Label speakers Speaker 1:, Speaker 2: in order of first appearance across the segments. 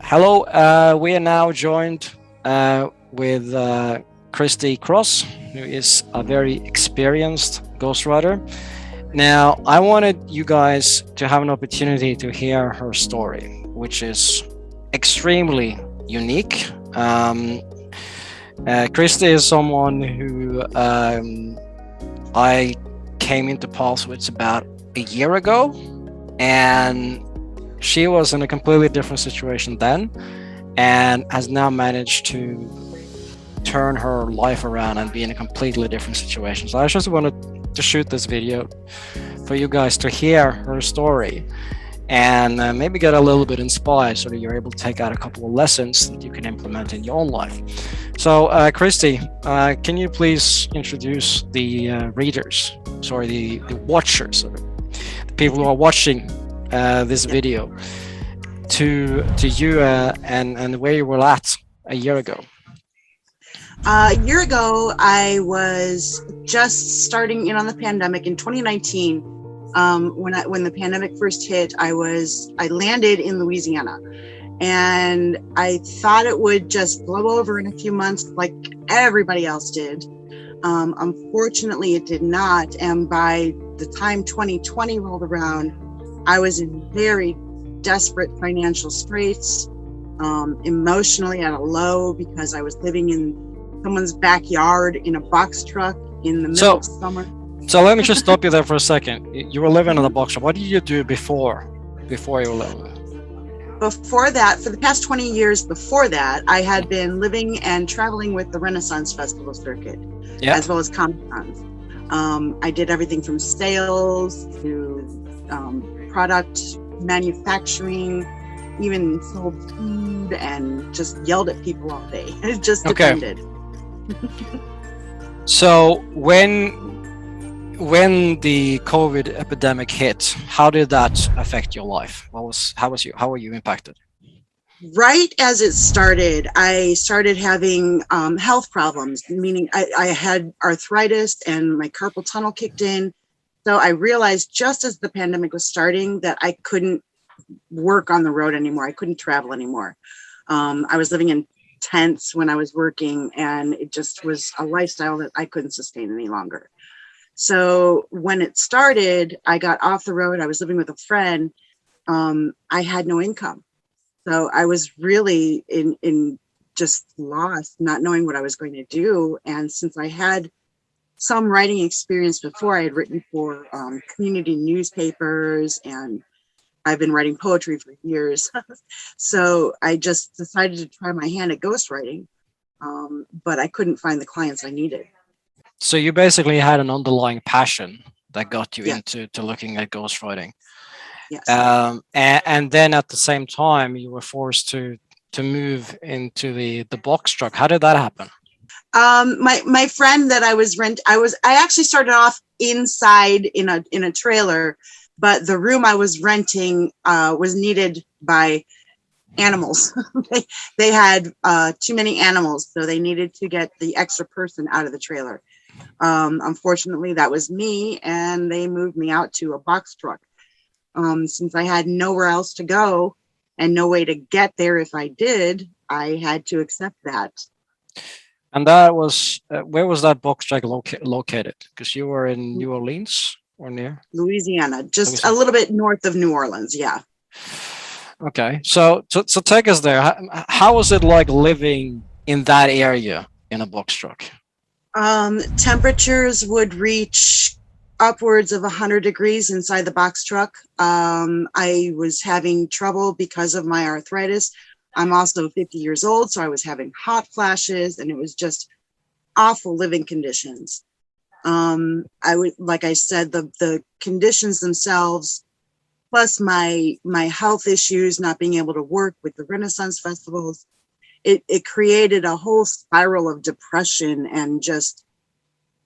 Speaker 1: Hello, we are now joined with Cristi Cross, who is a very experienced ghostwriter. Now, I wanted you guys to have an opportunity to hear her story, which is extremely unique. Cristi is someone who I came into pulse with about a year ago, and she was in a completely different situation then and has now managed to turn her life around and be in a completely different situation. So I just wanted to shoot this video for you guys to hear her story and maybe get a little bit inspired so that you're able to take out a couple of lessons that you can implement in your own life. So Cristi, can you please introduce the readers, sorry, the watchers, the people who are watching this video to you and where you were at a year ago?
Speaker 2: A year ago, I was just starting in on the pandemic in 2019. When the pandemic first hit, I landed in Louisiana, and I thought it would just blow over in a few months like everybody else did. Unfortunately, it did not. And by the time 2020 rolled around, I was in very desperate financial straits, emotionally at a low because I was living in someone's backyard in a box truck in the middle of summer.
Speaker 1: So let me just stop you there for a second. You were living in a box truck. What did you do before you were living?
Speaker 2: Before that, for the past 20 years before that, I had been living and traveling with the Renaissance Festival circuit, as well as Comic-Cons. I did everything from sales to product manufacturing, even sold food and just yelled at people all day. It just depended.
Speaker 1: So when the COVID epidemic hit, how did that affect your life? How were you impacted?
Speaker 2: Right as it started, I started having health problems, meaning I had arthritis and my carpal tunnel kicked in. So I realized just as the pandemic was starting that I couldn't work on the road anymore. I couldn't travel anymore. I was living in tents when I was working, and it just was a lifestyle that I couldn't sustain any longer. So when it started, I got off the road. I was living with a friend. I had no income. So I was really in just lost, not knowing what I was going to do. And since I had some writing experience before, I had written for community newspapers, and I've been writing poetry for years. So I just decided to try my hand at ghostwriting, but I couldn't find the clients I needed.
Speaker 1: So you basically had an underlying passion that got you into looking at ghostwriting.
Speaker 2: Yes.
Speaker 1: And then at the same time, you were forced to move into the box truck. How did that happen?
Speaker 2: My friend that I actually started off inside in a trailer, but the room I was renting was needed by animals. they had too many animals, so they needed to get the extra person out of the trailer. Unfortunately, that was me, and they moved me out to a box truck. Since I had nowhere else to go and no way to get there if I did, I had to accept that.
Speaker 1: And that was, where was that box truck located? Because you were in New Orleans or near?
Speaker 2: Louisiana, just a little bit north of New Orleans, yeah.
Speaker 1: Okay, so take us there. How was it like living in that area in a box truck?
Speaker 2: Temperatures would reach upwards of 100 degrees inside the box truck. I was having trouble because of my arthritis. I'm also 50 years old, so I was having hot flashes, and it was just awful living conditions. Like I said, the conditions themselves, plus my health issues, not being able to work with the Renaissance festivals, it created a whole spiral of depression and just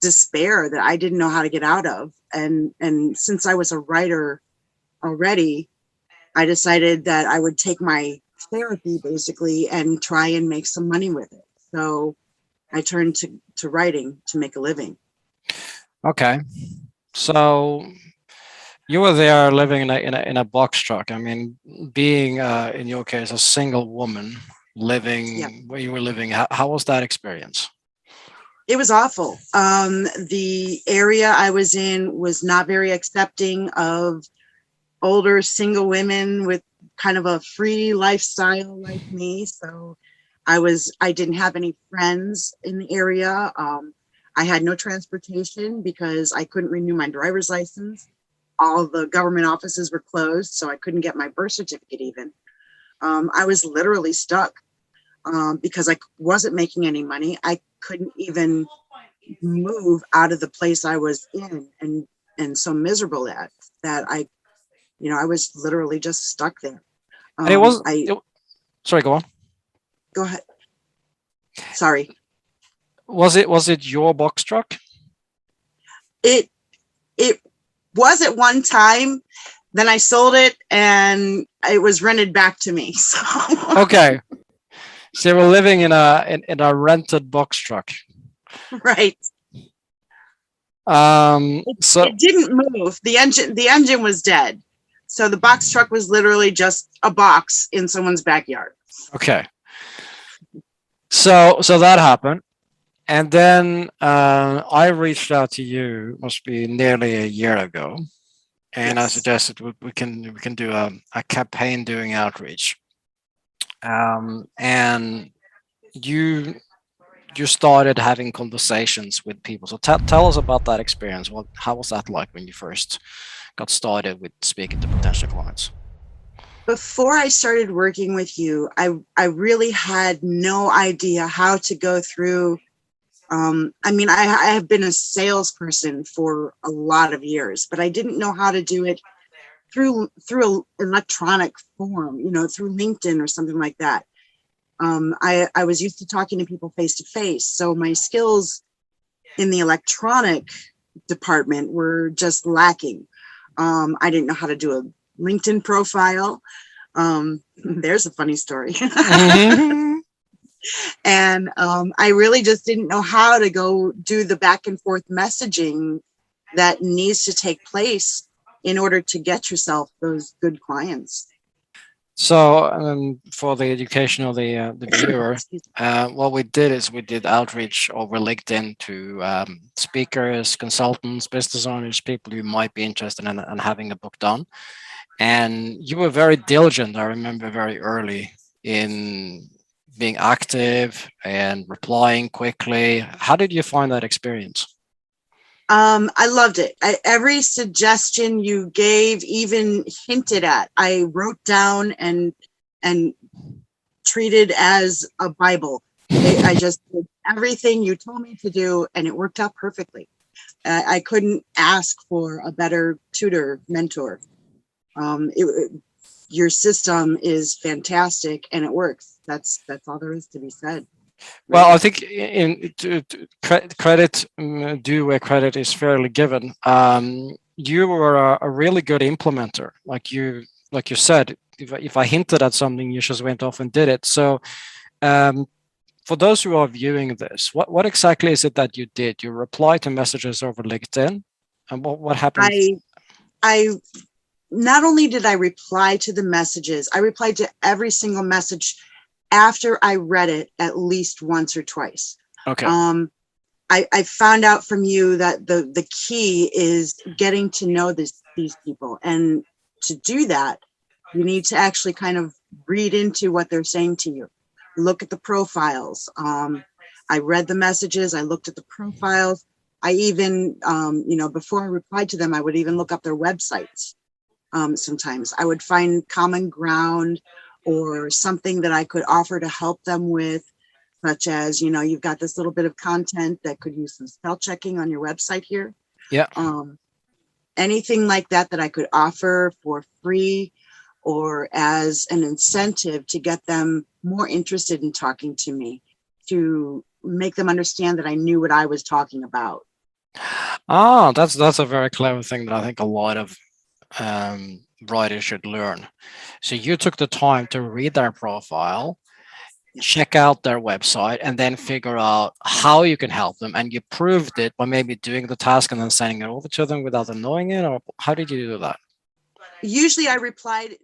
Speaker 2: despair that I didn't know how to get out of. And since I was a writer already, I decided that I would take my therapy basically and try and make some money with it. So I turned to writing to make a living.
Speaker 1: Okay. So You were there living in a box truck. I mean, being in your case a single woman
Speaker 2: Yeah,
Speaker 1: living where you were living. How was that experience?
Speaker 2: it was awful. The area I was in was not very accepting of older single women with kind of a free lifestyle like me. So I didn't have any friends in the area. I had no transportation because I couldn't renew my driver's license. All the government offices were closed, so I couldn't get my birth certificate even. I was literally stuck because I wasn't making any money. I couldn't even move out of the place I was in, and so miserable that I was literally just stuck there.
Speaker 1: And it was.
Speaker 2: I
Speaker 1: Sorry, go on.
Speaker 2: Go ahead. Sorry.
Speaker 1: Was it your box truck?
Speaker 2: It it was at one time. Then I sold it, and it was rented back to me. So
Speaker 1: Okay, so you were living in a rented box truck.
Speaker 2: right.
Speaker 1: So
Speaker 2: It didn't move. The engine was dead. So the box truck was literally just a box in someone's backyard.
Speaker 1: okay, so that happened, and then I reached out to you. Must be nearly a year ago, and I
Speaker 2: Yes.
Speaker 1: suggested we can do a campaign doing outreach. And you you started having conversations with people. So tell us about that experience. How was that like when you first got started with speaking to potential clients?
Speaker 2: Before I started working with you, I really had no idea how to go through. I mean, I have been a salesperson for a lot of years, but I didn't know how to do it through electronic form, through LinkedIn or something like that. I was used to talking to people face to face, so my skills in the electronic department were just lacking. I didn't know how to do a LinkedIn profile. There's a funny story.
Speaker 1: Mhm.
Speaker 2: And I really just didn't know how to go do the back and forth messaging that needs to take place in order to get yourself those good clients.
Speaker 1: So for the education of the viewer,
Speaker 2: Excuse
Speaker 1: what we did is we did outreach over LinkedIn to speakers, consultants, business owners, people who might be interested in having a book done. And you were very diligent. I remember very early in being active and replying quickly. How did you find that experience?
Speaker 2: I loved it. Every suggestion you gave, even hinted at, I wrote down and treated as a Bible. I just did everything you told me to do, and it worked out perfectly. I couldn't ask for a better tutor, mentor. Your system is fantastic, and it works. That's all there is to be said,
Speaker 1: Well, I
Speaker 2: really.
Speaker 1: think credit due where credit is fairly given. You were a really good implementer, like you said. If I hinted at something, you just went off and did it. So, um, for those who are viewing this, what exactly is it that you did? You replied to messages over LinkedIn, and what happened?
Speaker 2: I I not only did I reply to the messages, I replied to every single message after I read it at least once or twice.
Speaker 1: Okay.
Speaker 2: I found out from you that the key is getting to know these people. And to do that, you need to actually kind of read into what they're saying to you. Look at the profiles. I read the messages, I looked at the profiles. I even, before I replied to them, I would even look up their websites. Sometimes I would find common ground or something that I could offer to help them with, such as, you've got this little bit of content that could use some spell checking on your website here.
Speaker 1: Yeah.
Speaker 2: Anything like that that I could offer for free or as an incentive to get them more interested in talking to me, to make them understand that I knew what I was talking about.
Speaker 1: Ah, that's a very clever thing that I think a lot of writers should learn. So you took the time to read their profile check out their website, and then figure out how you can help them. And you proved it by maybe doing the task and then sending it over to them without them knowing it, or how did you do that?
Speaker 2: Usually I replied